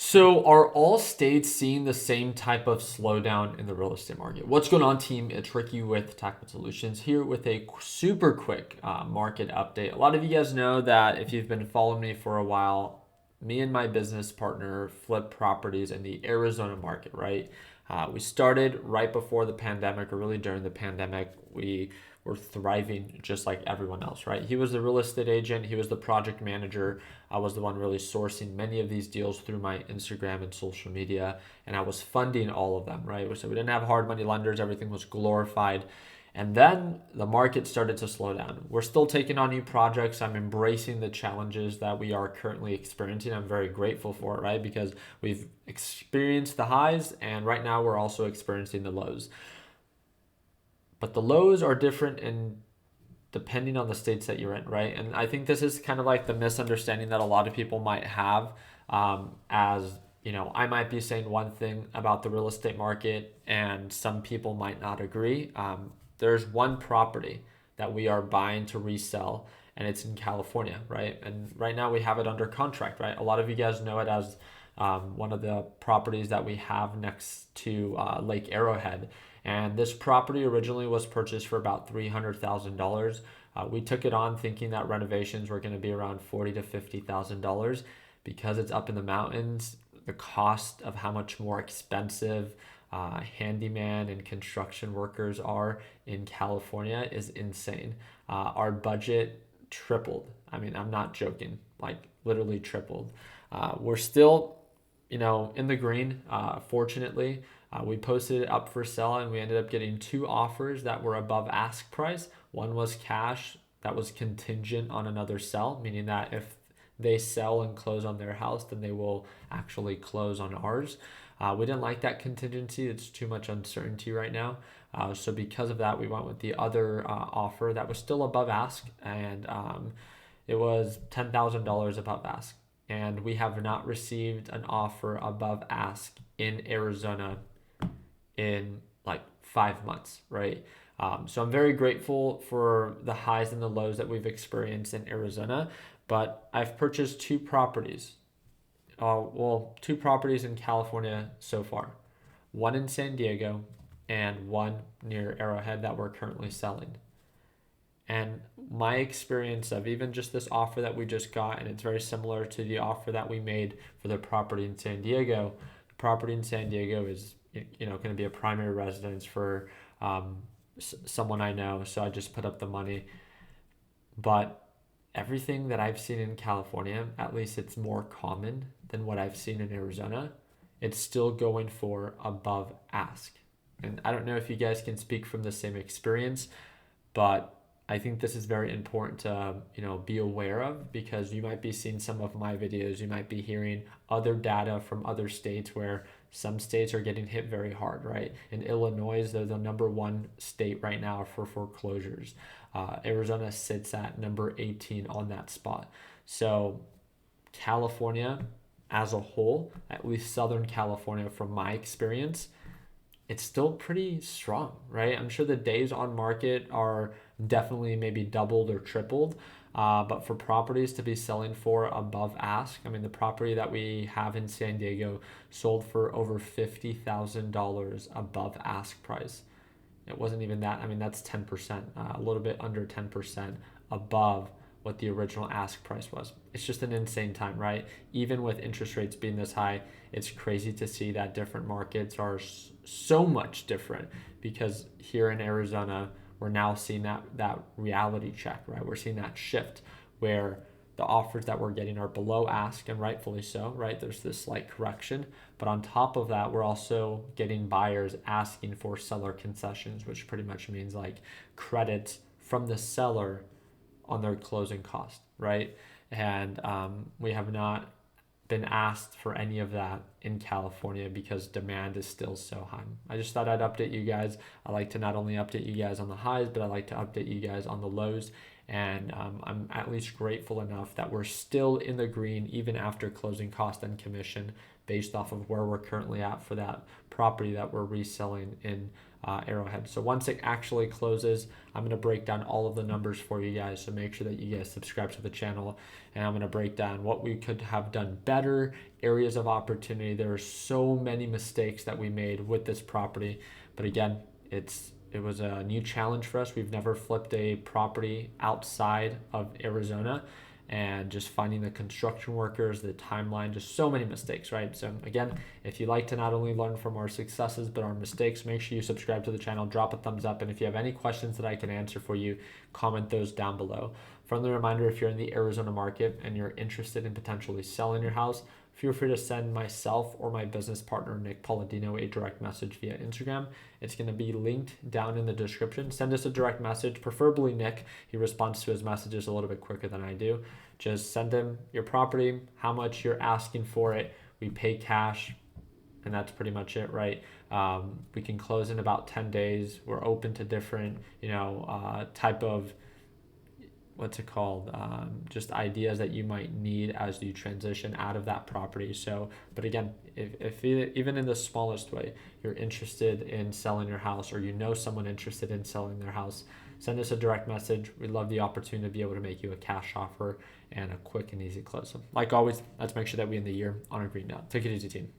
So, are all states seeing the same type of slowdown in the real estate market? What's going on, team? It's Ricky with Tactical Solutions here with a super quick market update. A lot of you guys know that if you've been following me for a while, me and my business partner flip properties in the Arizona market, right? We started right before the pandemic, or really during the pandemic. We were thriving just like everyone else, right? He was the real estate agent, he was the project manager. I was the one really sourcing many of these deals through my Instagram and social media, and I was funding all of them, right? So we didn't have hard money lenders, everything was glorified. And then the market started to slow down. We're still taking on new projects. I'm embracing the challenges that we are currently experiencing. I'm very grateful for it, right? Because we've experienced the highs, and right now we're also experiencing the lows. But the lows are different in depending on the states that you're in, right? And I think this is kind of like the misunderstanding that a lot of people might have, as you know, I might be saying one thing about the real estate market and some people might not agree. There's one property that we are buying to resell, and it's in California, right? And right now we have it under contract, right? A lot of you guys know it as one of the properties that we have next to Lake Arrowhead. And this property originally was purchased for about $300,000. We took it on thinking that renovations were going to be around $40,000 to $50,000. Because it's up in the mountains, the cost of how much more expensive handyman and construction workers are in California is insane. Our budget tripled. I mean, I'm not joking, like literally tripled. We're still, in the green, fortunately. We posted it up for sale, and we ended up getting two offers that were above ask price. One was cash that was contingent on another sell, meaning that if they sell and close on their house, then they will actually close on ours. We didn't like that contingency. It's too much uncertainty right now. So because of that, we went with the other offer that was still above ask, and it was $10,000 above ask. And we have not received an offer above ask in Arizona in like 5 months, right? So I'm very grateful for the highs and the lows that we've experienced in Arizona, but I've purchased two properties. Two properties in California so far, one in San Diego and one near Arrowhead that we're currently selling. And my experience of even just this offer that we just got, and it's very similar to the offer that we made for the property in San Diego. The property in San Diego is, going to be a primary residence for someone I know, so I just put up the money. But everything that I've seen in California, at least it's more common than what I've seen in Arizona. It's still going for above ask. And I don't know if you guys can speak from the same experience, but I think this is very important to, be aware of, because you might be seeing some of my videos, you might be hearing other data from other states where some states are getting hit very hard, right? In Illinois, they're the number one state right now for foreclosures. Arizona sits at number 18 on that spot. So California as a whole, at least Southern California from my experience, it's still pretty strong, right? I'm sure the days on market are definitely maybe doubled or tripled. But for properties to be selling for above ask, I mean, the property that we have in San Diego sold for over $50,000 above ask price. It wasn't even that. I mean, that's 10%, a little bit under 10% above what the original ask price was. It's just an insane time, right? Even with interest rates being this high, it's crazy to see that different markets are so much different, because here in Arizona, we're now seeing that reality check, right? We're seeing that shift where the offers that we're getting are below ask, and rightfully so, right? There's this slight correction. But on top of that, we're also getting buyers asking for seller concessions, which pretty much means like credits from the seller on their closing cost, right? And we have not been asked for any of that in California because demand is still so high. I just thought I'd update you guys. I like to not only update you guys on the highs, but I like to update you guys on the lows. And I'm at least grateful enough that we're still in the green even after closing cost and commission, based off of where we're currently at for that property that we're reselling in Arrowhead. So once it actually closes, I'm going to break down all of the numbers for you guys. So make sure that you guys subscribe to the channel, and I'm going to break down what we could have done better, areas of opportunity. There are so many mistakes that we made with this property, but again, it was a new challenge for us. We've never flipped a property outside of Arizona, and just finding the construction workers, the timeline, just so many mistakes, right? So again, if you like to not only learn from our successes, but our mistakes, make sure you subscribe to the channel, drop a thumbs up. And if you have any questions that I can answer for you, comment those down below. Friendly reminder, if you're in the Arizona market and you're interested in potentially selling your house, feel free to send myself or my business partner, Nick Palladino, a direct message via Instagram. It's going to be linked down in the description. Send us a direct message, preferably Nick. He responds to his messages a little bit quicker than I do. Just send him your property, how much you're asking for it. We pay cash, and that's pretty much it, right? We can close in about 10 days. We're open to different, type of, what's it called, just ideas that you might need as you transition out of that property. So, but again, if even in the smallest way, you're interested in selling your house, or you know someone interested in selling their house, send us a direct message. We'd love the opportunity to be able to make you a cash offer and a quick and easy close. So like always, let's make sure that we end the year on a green note. Take it easy, team.